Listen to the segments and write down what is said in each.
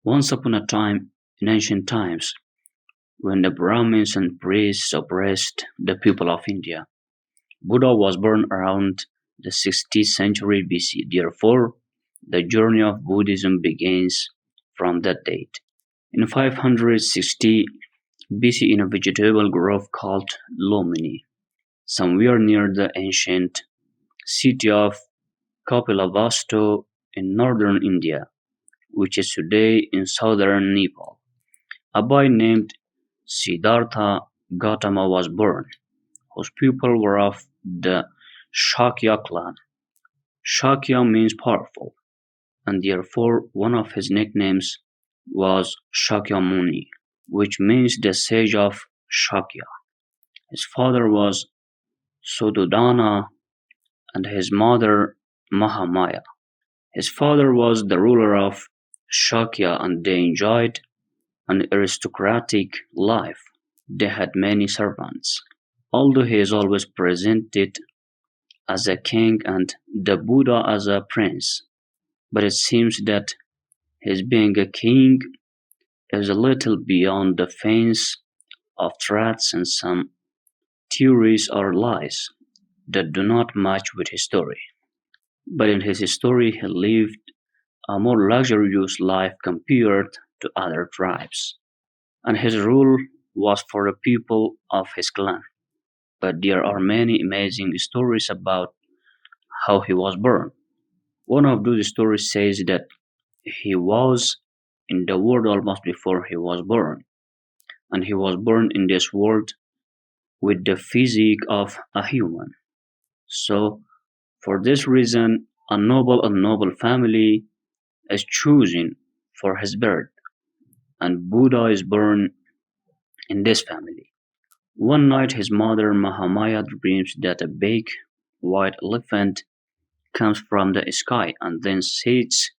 Once upon a time, in ancient times, when the Brahmins and priests oppressed the people of India, Buddha was born around the 60th century BC. Therefore, the journey of Buddhism begins from that date. In 560 BC, in a vegetable grove called Lomini, somewhere near the ancient city of Kapilavastu in northern India, which is today in southern Nepal, a boy named Siddhartha Gautama was born, whose people were of the Shakya clan. Shakya means powerful, and therefore one of his nicknames was Shakyamuni, which means the sage of Shakya. His father was Suddhodana and his mother Mahamaya. His father was the ruler of Shakya and they enjoyed an aristocratic life. They had many servants. Although he is always presented as a king and the Buddha as a prince, but it seems that his being a king is a little beyond the fence of threats and some theories or lies that do not match with his story. But in his story, he lived a more luxurious life compared to other tribes, and his rule was for the people of his clan. But there are many amazing stories about how he was born. One of those stories says that he was in the world almost before he was born, and he was born in this world with the physique of a human. So, for this reason, a noble family is chosen for his birth, and Buddha is born in this family. One night, his mother Mahamaya dreams that a big white elephant comes from the sky and then sits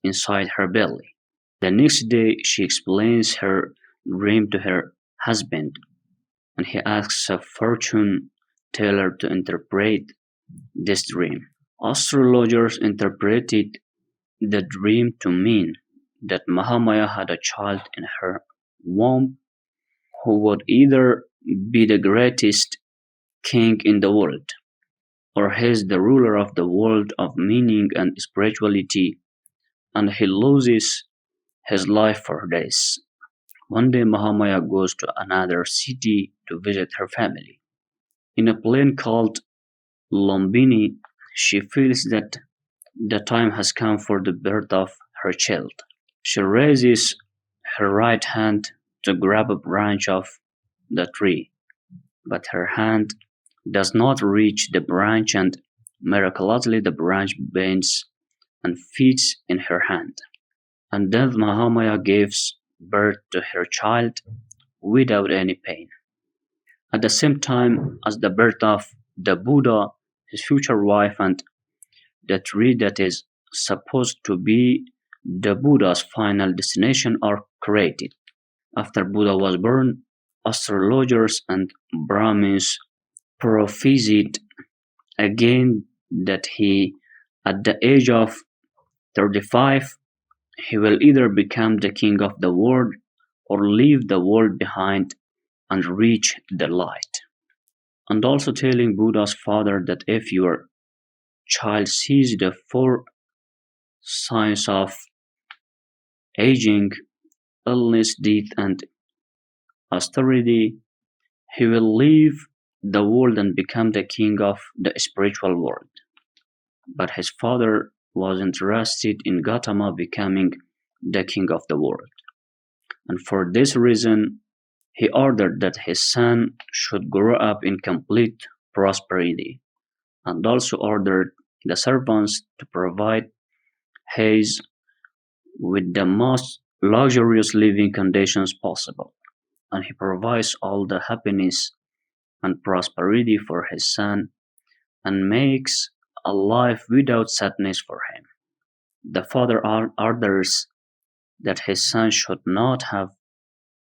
inside her belly. The next day, she explains her dream to her husband, and he asks a fortune teller to interpret this dream. Astrologers interpreted the dream to mean that Mahamaya had a child in her womb who would either be the greatest king in the world, or he's the ruler of the world of meaning and spirituality, and he loses his life for this. One day Mahamaya goes to another city to visit her family. In a plain called Lumbini, she feels that the time has come for the birth of her child. She raises her right hand to grab a branch of the tree, but her hand does not reach the branch and miraculously the branch bends and fits in her hand. And then Mahamaya gives birth to her child without any pain. At the same time as the birth of the Buddha, his future wife, and the tree that is supposed to be the Buddha's final destination are created. After Buddha was born, astrologers and Brahmins prophesied again that at the age of 35, he will either become the king of the world or leave the world behind and reach the light. And also telling Buddha's father that if your child sees the four signs of aging, illness, death, and austerity, he will leave the world and become the king of the spiritual world. But his father was interested in Gautama becoming the king of the world, and for this reason, he ordered that his son should grow up in complete prosperity, and also ordered the servants to provide his with the most luxurious living conditions possible, and he provides all the happiness and prosperity for his son and makes a life without sadness for him. The father orders that his son should not have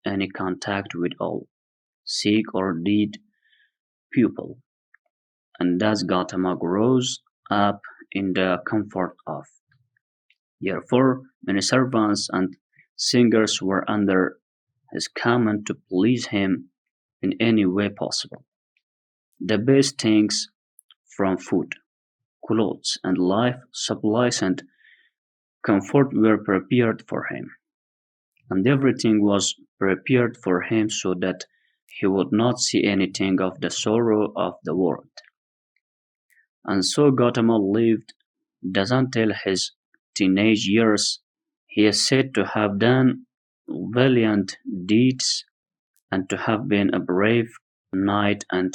any contact with all sick or dead people, and thus Gautama grows up in the comfort of. Therefore, many servants and Singers were under his command to please him in any way possible. The best things from food, clothes, and life supplies and comfort were prepared for him, and everything was prepared for him so that he would not see anything of the sorrow of the world. And so Gautama lived does until his teenage years. He is said to have done valiant deeds and to have been a brave knight and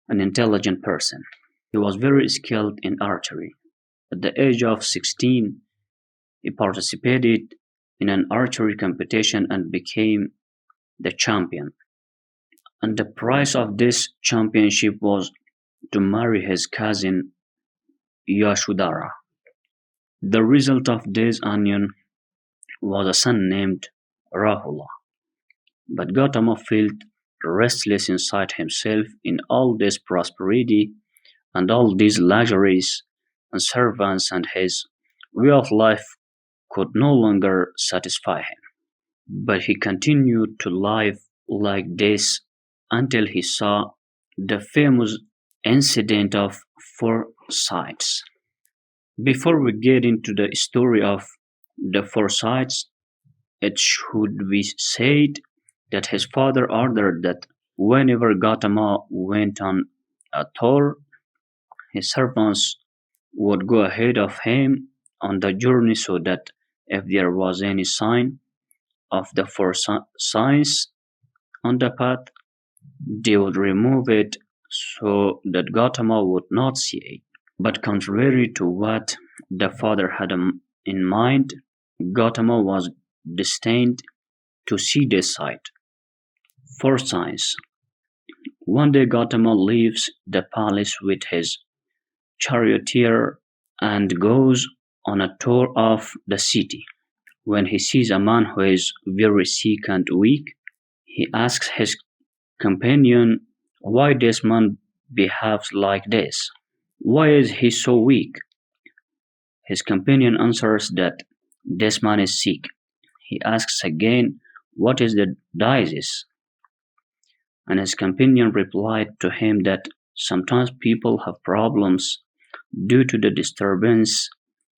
an intelligent person. He was very skilled in archery. At the age of 16, he participated in an archery competition and became the champion. And the prize of this championship was to marry his cousin Yashodhara. The result of this union was a son named Rahula. But Gautama felt restless inside himself in all this prosperity and all these luxuries and servants, and his way of life could no longer satisfy him. But he continued to live like this until he saw the famous incident of four sides. Before we get into the story of the four sides, it should be said that his father ordered that whenever Gautama went on a tour, his servants would go ahead of him on the journey so that if there was any sign of the four signs on the path, they would remove it so that Gautama would not see it. But contrary to what the father had in mind, Gautama was destined to see this sight. Four signs. One day Gautama leaves the palace with his charioteer and goes on a tour of the city. When he sees a man who is very sick and weak, he asks his companion why this man behaves like this. Why is he so weak? His companion answers that this man is sick. He asks again what is the disease, and his companion replied to him that sometimes people have problems due to the disturbance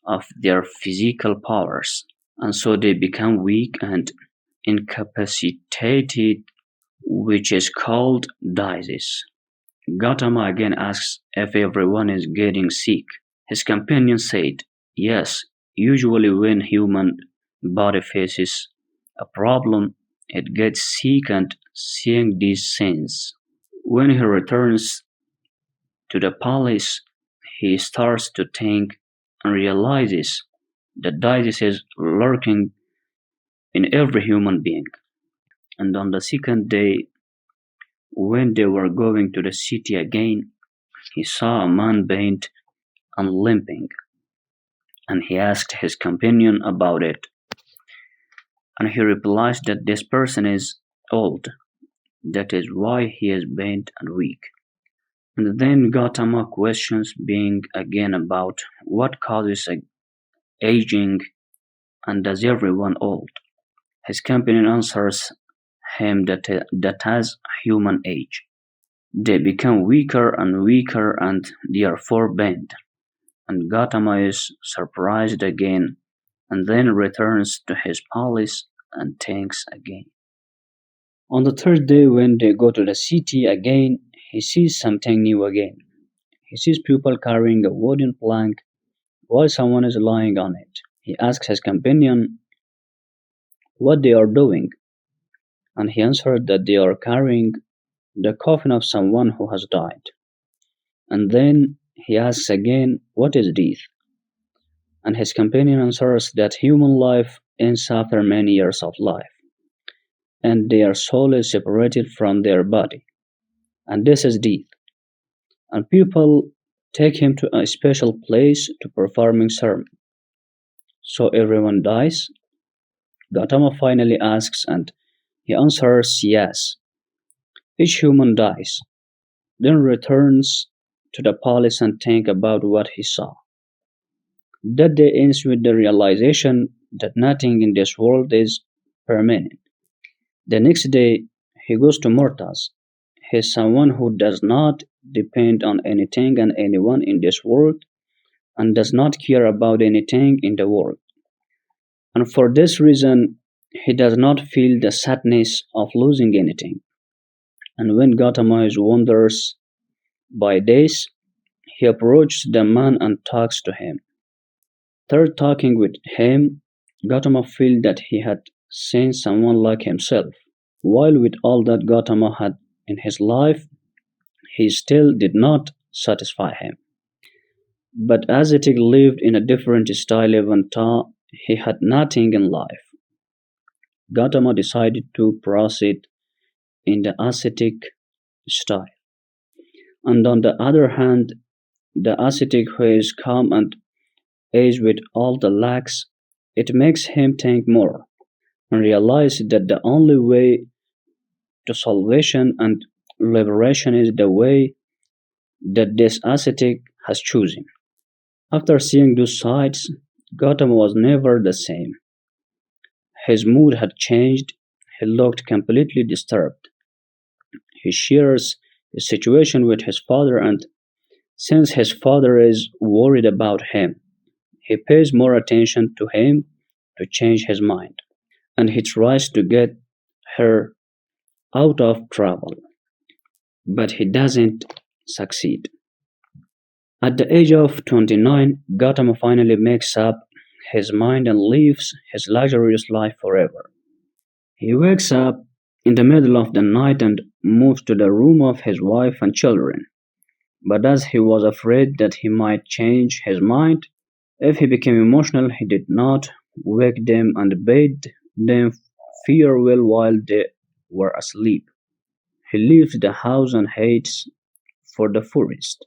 of their physical powers, and so they become weak and incapacitated, which is called disease. Gautama again asks if everyone is getting sick. His companion said, yes, usually when human body faces a problem, it gets sick and seeing these signs. When he returns to the palace, he starts to think and realizes that disease is lurking in every human being. And on the second day, when they were going to the city again, he saw a man bent and limping, and he asked his companion about it. And he replies that this person is old, that is why he is bent and weak. And then Gautama questions being again about what causes aging and does everyone old. His companion answers him that as human age, they become weaker and weaker and therefore bend. And Gautama is surprised again and then returns to his palace and thinks again. On the third day, when they go to the city again, he sees something new again. He sees people carrying a wooden plank while someone is lying on it. He asks his companion what they are doing, and he answered that they are carrying the coffin of someone who has died. And then he asks again, what is death? And his companion answers that human life ends after many years of life, and their soul is separated from their body, and this is death. And people take him to a special place to performing ceremony. So everyone dies. Gautama finally asks, and he answers yes. Each human dies, then returns to the palace and thinks about what he saw. That day ends with the realization that nothing in this world is permanent. The next day, he goes to Mortaz. He is someone who does not depend on anything and anyone in this world and does not care about anything in the world. And for this reason, he does not feel the sadness of losing anything. And when Gautama is wanders by days, he approaches the man and talks to him. Third talking with him, Gautama felt that he had seen someone like himself. While with all that Gautama had in his life, he still did not satisfy him. But as it lived in a different style even though he had nothing in life, Gautama decided to proceed in the ascetic style. And on the other hand, the ascetic who is calm and age with all the lacks, it makes him think more and realize that the only way to salvation and liberation is the way that this ascetic has chosen. After seeing those sights, Gautama was never the same. His mood had changed. He looked completely disturbed. He shares his situation with his father, and since his father is worried about him, he pays more attention to him to change his mind, and he tries to get her out of trouble, but he doesn't succeed. At the age of 29, Gautama finally makes up his mind and lives his luxurious life forever. He wakes up in the middle of the night and moves to the room of his wife and children. But as he was afraid that he might change his mind, if he became emotional, he did not wake them and bade them farewell while they were asleep. He leaves the house and heads for the forest,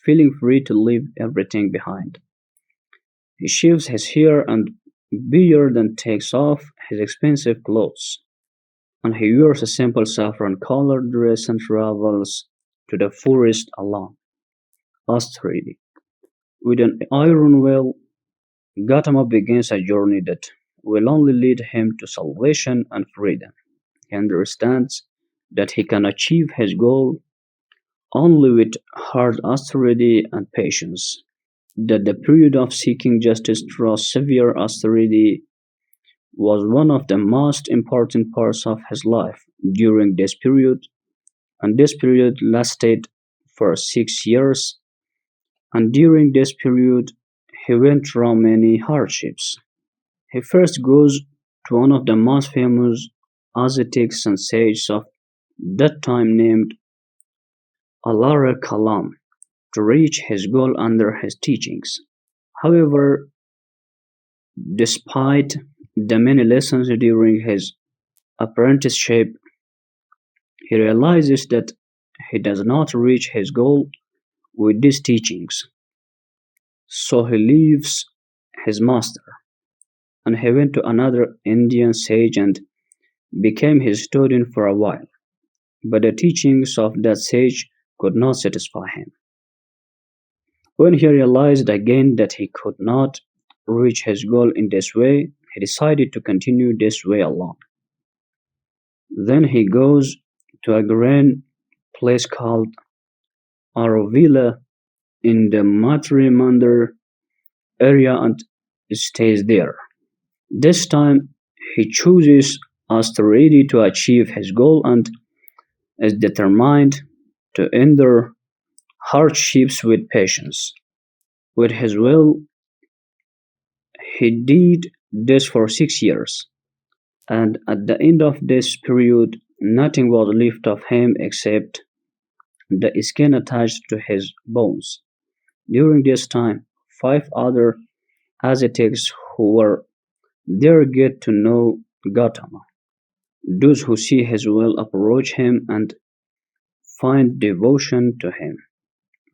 feeling free to leave everything behind. He shaves his hair and beard and takes off his expensive clothes, and he wears a simple saffron-colored dress and travels to the forest alone, austerely. With an iron will, Gautama begins a journey that will only lead him to salvation and freedom. He understands that he can achieve his goal only with hard austerity and patience, that the period of seeking justice through severe austerity was one of the most important parts of his life during this period, and this period lasted for 6 years, and during this period he went through many hardships. He first goes to one of the most famous ascetics and sages of that time named Alaurakkalam to reach his goal under his teachings. However, despite the many lessons during his apprenticeship, he realizes that he does not reach his goal with these teachings. So he leaves his master and he went to another Indian sage and became his student for a while. But the teachings of that sage could not satisfy him. When he realized again that he could not reach his goal in this way, he decided to continue this way alone. Then he goes to a grand place called Aurovilla in the Matrimandir area and stays there. This time he chooses austerity to achieve his goal and is determined to endure hardships with patience. With his will, he did this for 6 years, and at the end of this period, nothing was left of him except the skin attached to his bones. During this time, five other ascetics who were there get to know Gautama. Those who see his will approach him and find devotion to him.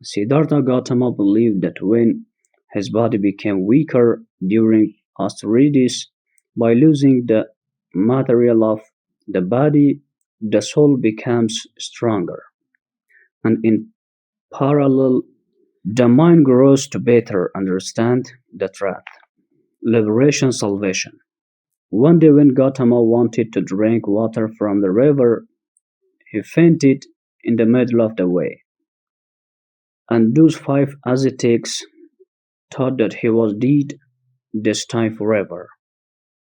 Siddhartha Gautama believed that when his body became weaker during austerities, by losing the material of the body, the soul becomes stronger. And in parallel, the mind grows to better understand the truth. Liberation Salvation. One day when Gautama wanted to drink water from the river, he fainted in the middle of the way, and those five ascetics thought that he was dead this time forever.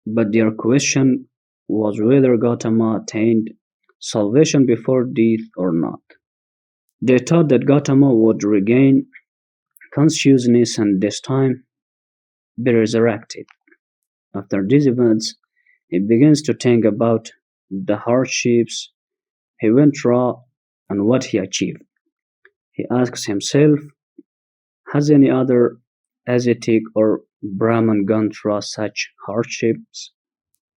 But their question was whether Gautama attained salvation before death or not. They thought that Gautama would regain consciousness and this time be resurrected. After these events, he begins to think about the hardships he went through and what he achieved. He asks himself, has any other ascetic or Brahman gone through such hardships?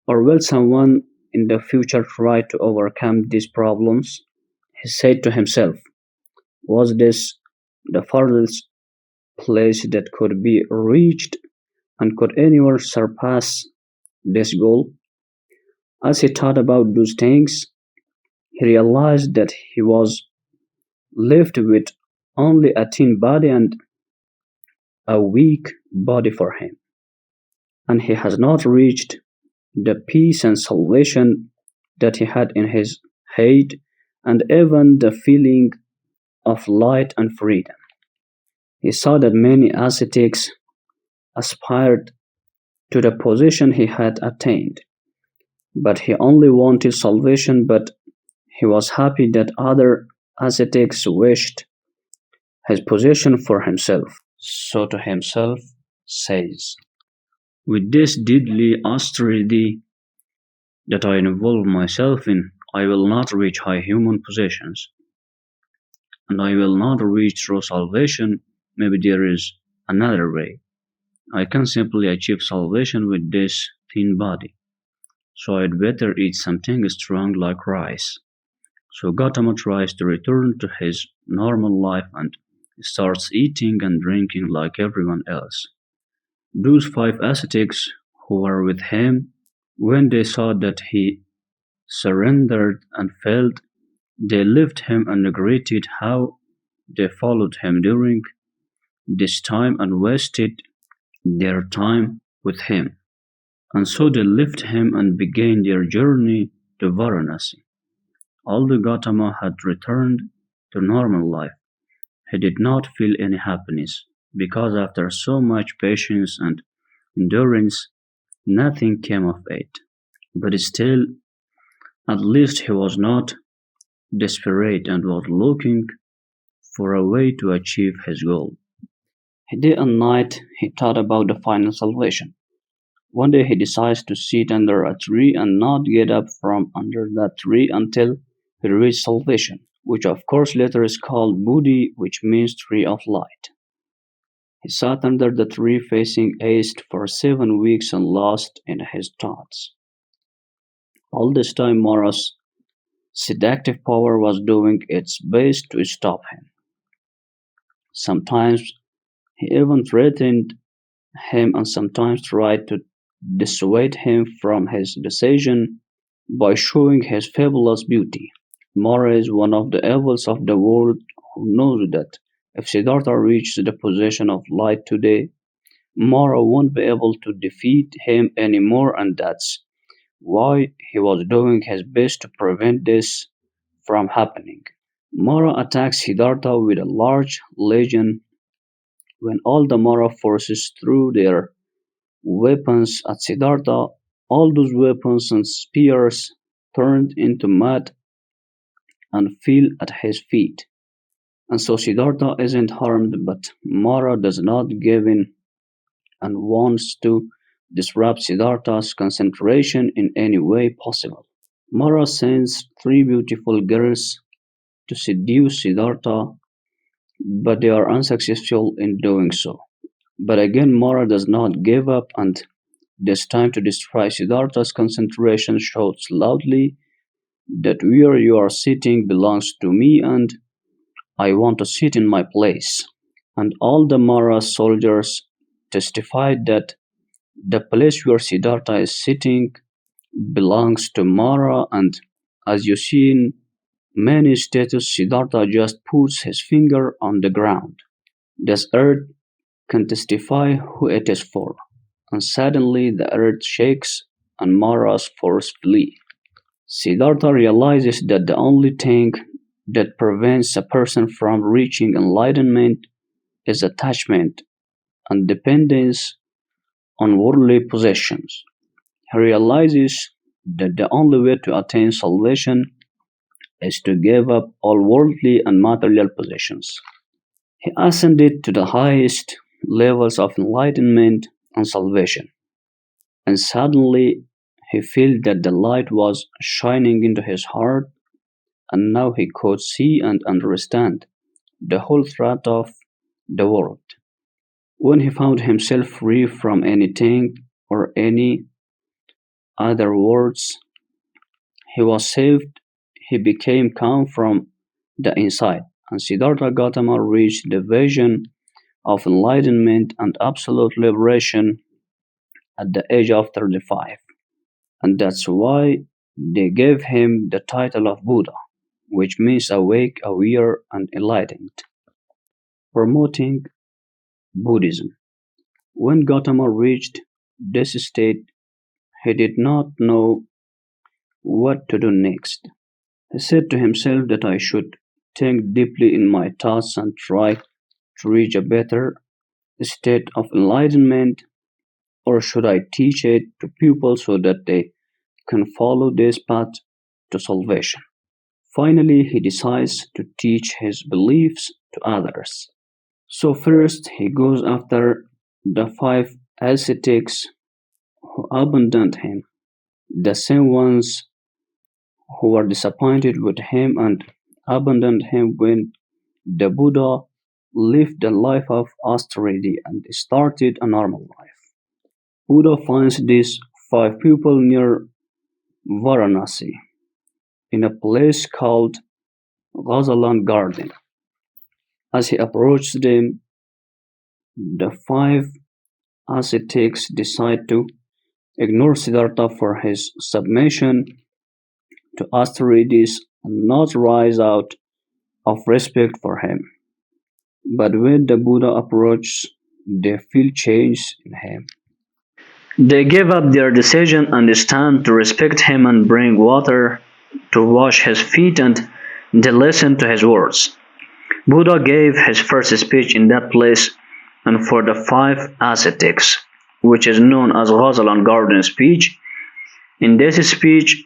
Or will someone in the future try to overcome these problems? He said to himself, was this the farthest place that could be reached, and could anyone surpass this goal? As he thought about those things, he realized that he was left with only a thin body and a weak body for him, and he has not reached the peace and salvation that he had in his head, and even the feeling of light and freedom. He saw that many ascetics aspired to the position he had attained, but he only wanted salvation, but he was happy that other ascetics wished his position for himself. So to himself says, with this deadly austerity that I involve myself in, I will not reach high human positions, and I will not reach true salvation. Maybe there is another way. I can simply achieve salvation with this thin body, so I'd better eat something strong like rice. So Gautama tries to return to his normal life and starts eating and drinking like everyone else. Those five ascetics who were with him, when they saw that he surrendered and failed, they left him and regretted how they followed him during this time and wasted their time with him. And so they left him and began their journey to Varanasi. Although Gautama had returned to normal life, he did not feel any happiness, because after so much patience and endurance, nothing came of it. But still, at least he was not desperate and was looking for a way to achieve his goal. Day and night he thought about the final salvation. One day he decides to sit under a tree and not get up from under that tree until he reaches salvation, which of course later is called Bodhi, which means tree of light. He sat under the tree facing east for 7 weeks and lost in his thoughts. All this time Mara's seductive power was doing its best to stop him. Sometimes he even threatened him and sometimes tried to dissuade him from his decision by showing his fabulous beauty. Mara is one of the evils of the world who knows that if Siddhartha reaches the position of light today, Mara won't be able to defeat him anymore, and that's why he was doing his best to prevent this from happening. Mara attacks Siddhartha with a large legion. When all the Mara forces threw their weapons at Siddhartha, all those weapons and spears turned into mud and fell at his feet. And so Siddhartha isn't harmed, but Mara does not give in and wants to disrupt Siddhartha's concentration in any way possible. Mara sends three beautiful girls to seduce Siddhartha, but they are unsuccessful in doing so. But again, Mara does not give up, and this time to destroy Siddhartha's concentration shouts loudly that where you are sitting belongs to me and I want to sit in my place. And all the Mara soldiers testified that the place where Siddhartha is sitting belongs to Mara, and as you see in many statues, Siddhartha just puts his finger on the ground. This earth can testify who it is for. and suddenly the earth shakes and Mara's force flee. Siddhartha realizes that the only thing that prevents a person from reaching enlightenment is attachment and dependence on worldly possessions. He realizes that the only way to attain salvation is to give up all worldly and material possessions. He ascended to the highest levels of enlightenment and salvation, and suddenly he felt that the light was shining into his heart, and now he could see and understand the whole threat of the world. When he found himself free from anything or any other words, he was saved, he became calm from the inside, and Siddhartha Gautama reached the vision of enlightenment and absolute liberation at the age of 35. And that's why they gave him the title of Buddha, which means awake, aware, and enlightened. Promoting Buddhism. When Gautama reached this state, he did not know what to do next. He said to himself that I should think deeply in my thoughts and try to reach a better state of enlightenment, or should I teach it to people so that they can follow this path to salvation? Finally, he decides to teach his beliefs to others. So, first, he goes after the five ascetics who abandoned him, the same ones who were disappointed with him and abandoned him when the Buddha lived a life of austerity and started a normal life. Buddha finds these five people near Varanasi, in a place called Ghazalan Garden. As he approached them, the five ascetics decide to ignore Siddhartha for his submission to austerities and not rise out of respect for him. But when the Buddha approaches, they feel change in him. They give up their decision and stand to respect him and bring water to wash his feet, and they listen to his words. Buddha gave his first speech in that place and for the five ascetics, which is known as Ghazalan Garden speech. In this speech,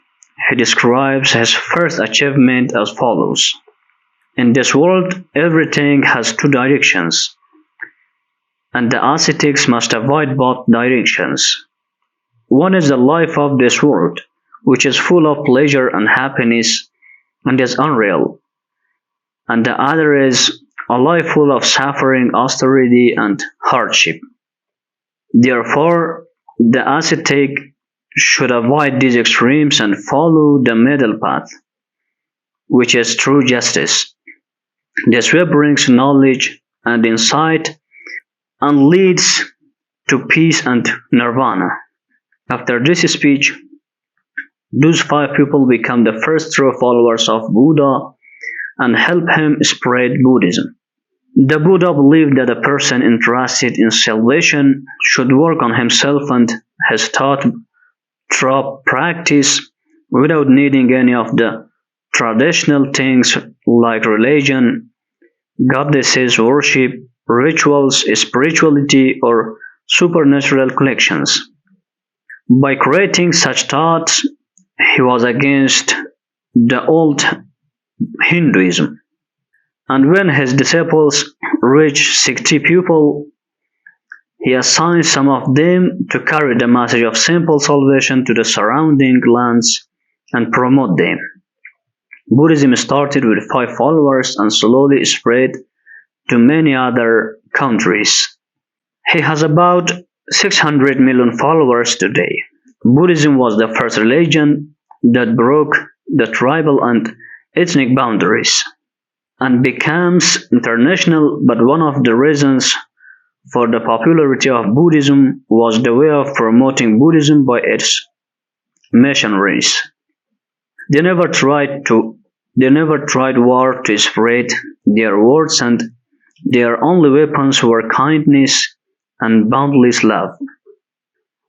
he describes his first achievement as follows. In this world, everything has two directions, and the ascetics must avoid both directions. One is the life of this world, which is full of pleasure and happiness and is unreal, and the other is a life full of suffering, austerity, and hardship. Therefore, the ascetic should avoid these extremes and follow the middle path, which is true justice. This way brings knowledge and insight and leads to peace and nirvana. After this speech, those five people become the first true followers of Buddha and help him spread Buddhism. The Buddha believed that a person interested in salvation should work on himself and his thought through practice without needing any of the traditional things like religion, goddesses worship, rituals, spirituality, or supernatural collections. By creating such thoughts, he was against the old Hinduism. And when his disciples reached 60 people, he assigned some of them to carry the message of simple salvation to the surrounding lands and promote them. Buddhism started with 5 followers and slowly spread to many other countries. He has about 600 million followers today. Buddhism was the first religion that broke the tribal and ethnic boundaries and becomes international, but one of the reasons for the popularity of Buddhism was the way of promoting Buddhism by its missionaries. They never tried war to spread their words, and their only weapons were kindness and boundless love.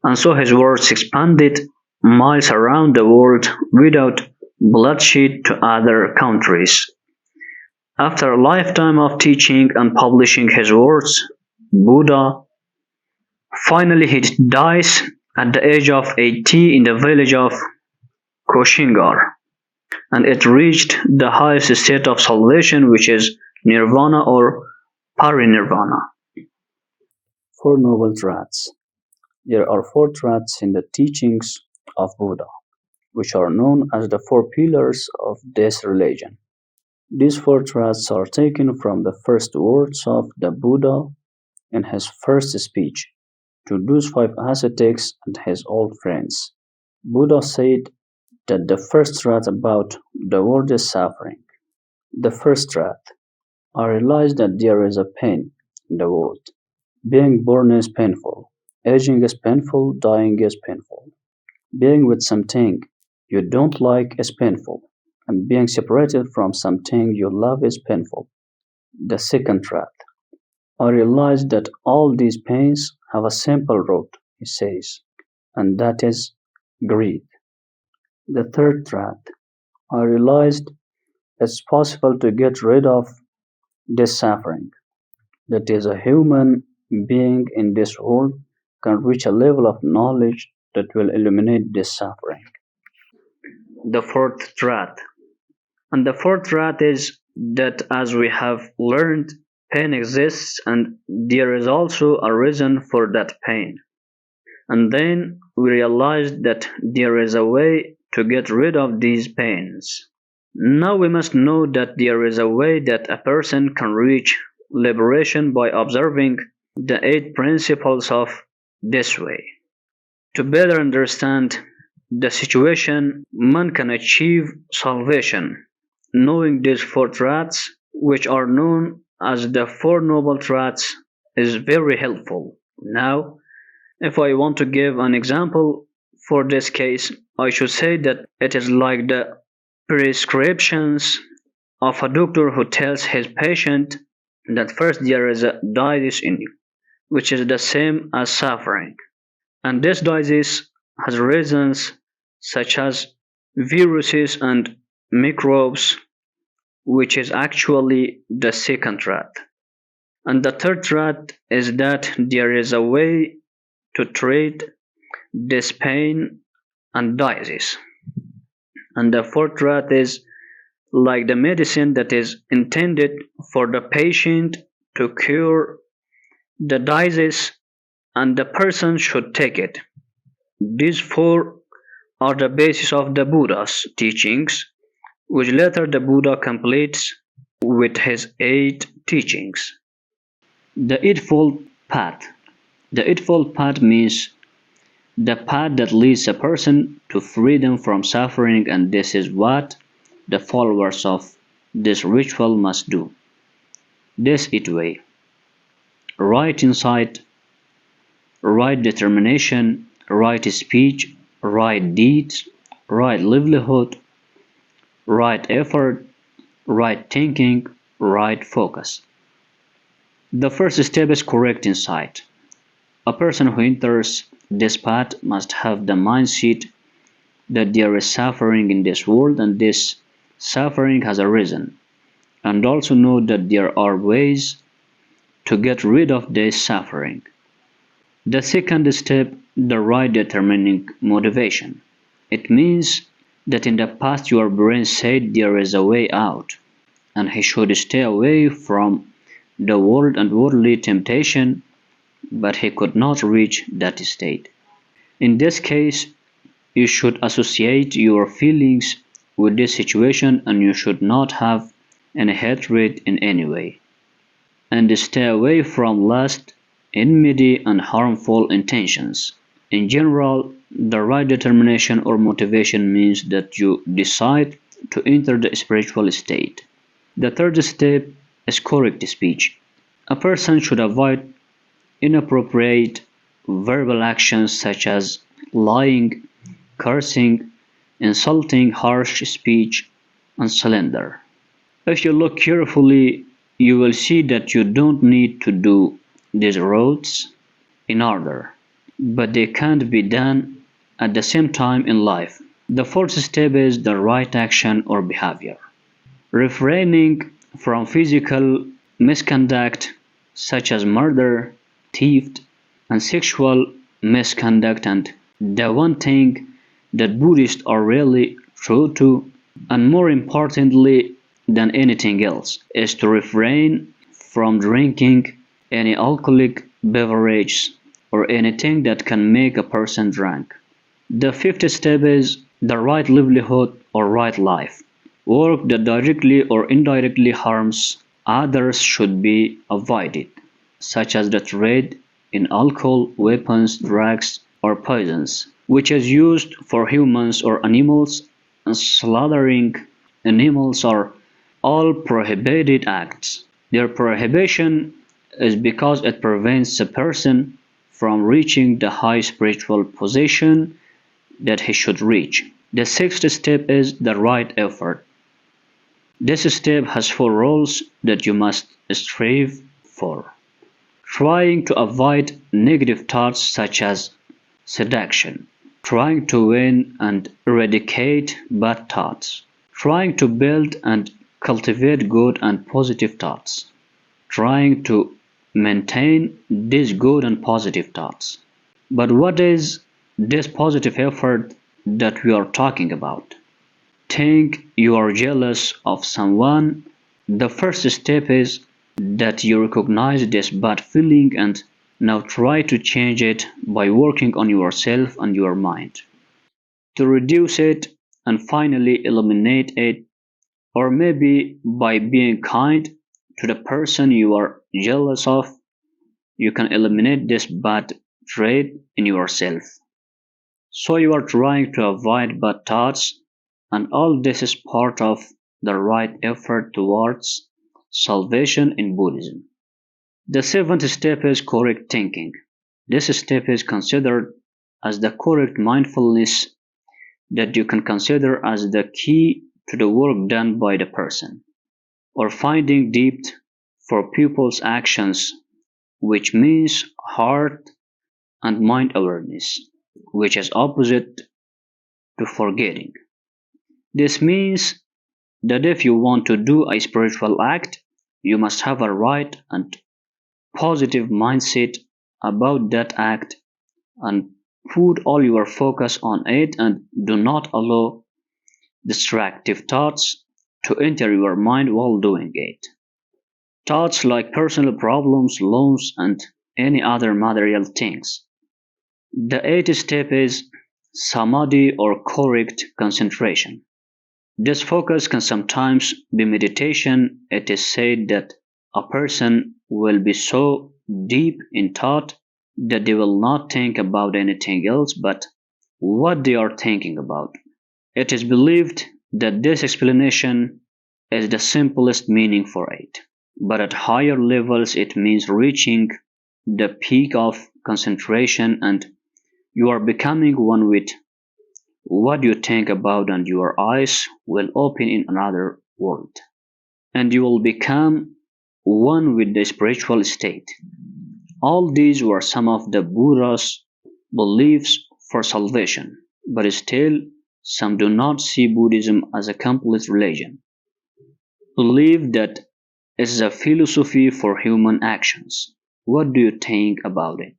and so his words expanded miles around the world without bloodshed to other countries. After a lifetime of teaching and publishing his words, Buddha finally he dies at the age of 80 in the village of Koshingar, and it reached the highest state of salvation, which is nirvana or parinirvana. Four Noble Truths. There are four truths in the teachings of Buddha, which are known as the four pillars of this religion. These four truths are taken from the first words of the Buddha in his first speech to those five ascetics and his old friends. Buddha said that the first truth about the world is suffering. The first truth, I realize that there is a pain in the world. Being born is painful, aging is painful, dying is painful. Being with something you don't like is painful, and being separated from something you love is painful. The second truth, I realize that all these pains have a simple root, he says, and that is greed. The third truth, I realized it's possible to get rid of this suffering. That is, a human being in this world can reach a level of knowledge that will eliminate this suffering. The fourth truth. And the fourth truth is that as we have learned, pain exists and there is also a reason for that pain. And then we realized that there is a way to get rid of these pains. Now we must know that there is a way that a person can reach liberation by observing the eight principles of this way. To better understand the situation, man can achieve salvation. Knowing these four truths, which are known as the Four Noble Truths, is very helpful. Now, if I want to give an example for this case, I should say that it is like the prescriptions of a doctor who tells his patient that first there is a disease in you, which is the same as suffering. And this disease has reasons such as viruses and microbes, which is actually the second truth. And the third truth is that there is a way to treat this pain and disease. And the fourth truth is like the medicine that is intended for the patient to cure the disease, and the person should take it. These four are the basis of the Buddha's teachings, which later the Buddha completes with his eight teachings. The Eightfold Path. The Eightfold Path means the path that leads a person to freedom from suffering, and this is what the followers of this ritual must do. This it way: right insight, right determination, right speech, right deeds, right livelihood, right effort, right thinking, right focus. The first step is correct insight. A person who enters this path must have the mindset that there is suffering in this world and this suffering has a reason, and also know that there are ways to get rid of this suffering. The second step, the right determining motivation. It means that in the past your brain said there is a way out, and he should stay away from the world and worldly temptation, but he could not reach that state. In this case, you should associate your feelings with this situation and you should not have any hatred in any way. And stay away from lust, enmity, and harmful intentions. In general, the right determination or motivation means that you decide to enter the spiritual state. The third step is correct speech. A person should avoid inappropriate verbal actions such as lying, cursing, insulting, harsh speech, and slander. If you look carefully, you will see that you don't need to do these roads in order. but they can't be done at the same time in life. The fourth step is the right action or behavior. Refraining from physical misconduct such as murder, theft, and sexual misconduct, and the one thing that Buddhists are really true to, and more importantly than anything else, is to refrain from drinking any alcoholic beverage or anything that can make a person drunk. The fifth step is the right livelihood or right life. Work that directly or indirectly harms others should be avoided, such as the trade in alcohol, weapons, drugs, or poisons, which is used for humans or animals, and slaughtering animals are all prohibited acts. Their prohibition is because it prevents a person from reaching the high spiritual position that he should reach. The sixth step is the right effort. This step has four rules that you must strive for. Trying to avoid negative thoughts such as seduction. Trying to win and eradicate bad thoughts. Trying to build and cultivate good and positive thoughts. Trying to maintain these good and positive thoughts. But what is this positive effort that we are talking about? Think you are jealous of someone. The first step is that you recognize this bad feeling and now try to change it by working on yourself and your mind. To reduce it and finally eliminate it, or maybe by being kind to the person you are jealous of, you can eliminate this bad trait in yourself. So you are trying to avoid bad thoughts, and all this is part of the right effort towards salvation in Buddhism. The seventh step is correct thinking. This step is considered as the correct mindfulness that you can consider as the key to the work done by the person, or finding depth for people's actions, which means heart and mind awareness, which is opposite to forgetting. This means that if you want to do a spiritual act, you must have a right and positive mindset about that act and put all your focus on it and do not allow distractive thoughts to enter your mind while doing it. Thoughts like personal problems, loans, and any other material things. The eighth step is samadhi or correct concentration. This focus can sometimes be meditation. It is said that a person will be so deep in thought that they will not think about anything else but what they are thinking about. It is believed that this explanation is the simplest meaning for it, but at higher levels it means reaching the peak of concentration and you are becoming one with what you think about, and your eyes will open in another world, and you will become one with the spiritual state. All these were some of the Buddha's beliefs for salvation, but still some do not see Buddhism as a complete religion. Believe that it is a philosophy for human actions. What do you think about it?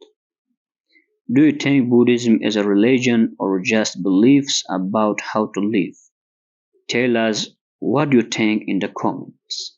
Do you think Buddhism is a religion or just beliefs about how to live? Tell us what you think in the comments.